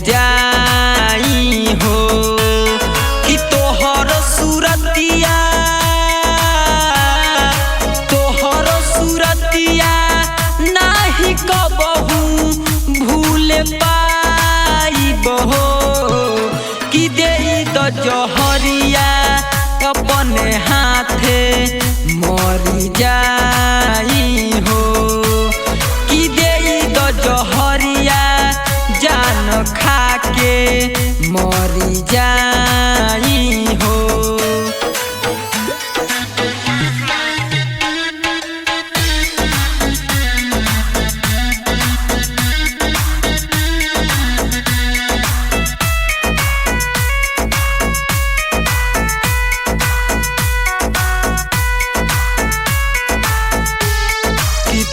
जाई हो कि तोहर सूरतिया नाही कबहू भूल पाइब हो कि देई द जहरिया अपने हाथे मरी जाई हो कि देई द जहरिया जान खाके मरी जाई हो।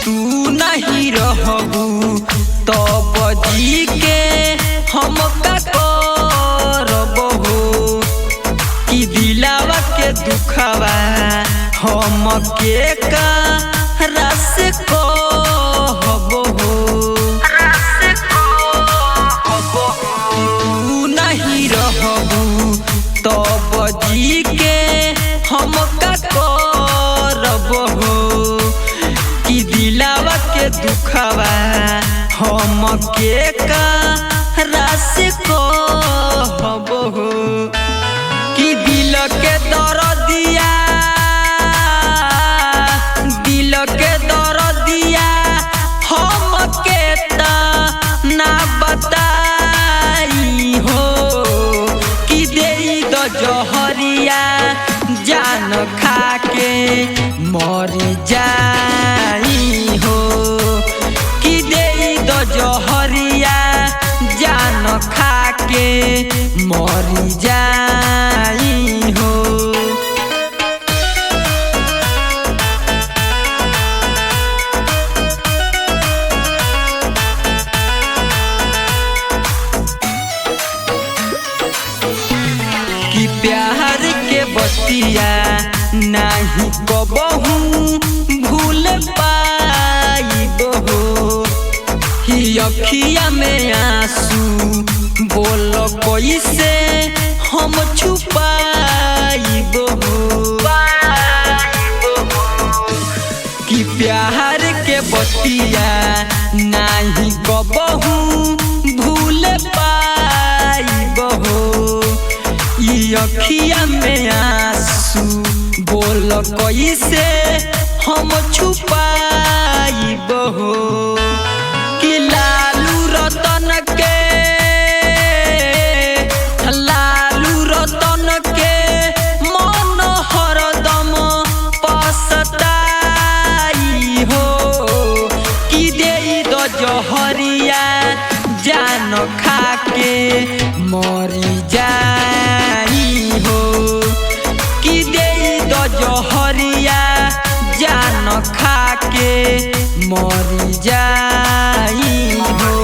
तू नहीं रहबू तब जी के हम का करब हो कि दिलावा के दुखवा हम के रस कहब हो। तू नहीं रहबू तब जी के हम का करब हो कि दिलावा के दुखवा हम के रस कहब हो कि दिल के दर्दिया हम के ना बताई हो कि देई द जहरिया जान खाके मर जाई हो कि देई द जहरिया जान खाके मर जाई हो। कि प्यार के बतिया नहीं कबहू भूल पाइब हो कि अखिया में आंसू बोल कैसे हम छुपाइब हो कि प्यार के बतिया नहीं कबहू भूल पाइब हो अखिया में आंसू बोल कैसे हम छुपाइब हो कि लालू रतन के मन हरदम पछताई हो कि देई द जहरिया जान खाके मरी जाई हो कि देई द जहरिया जान खाके मरी जाई हो।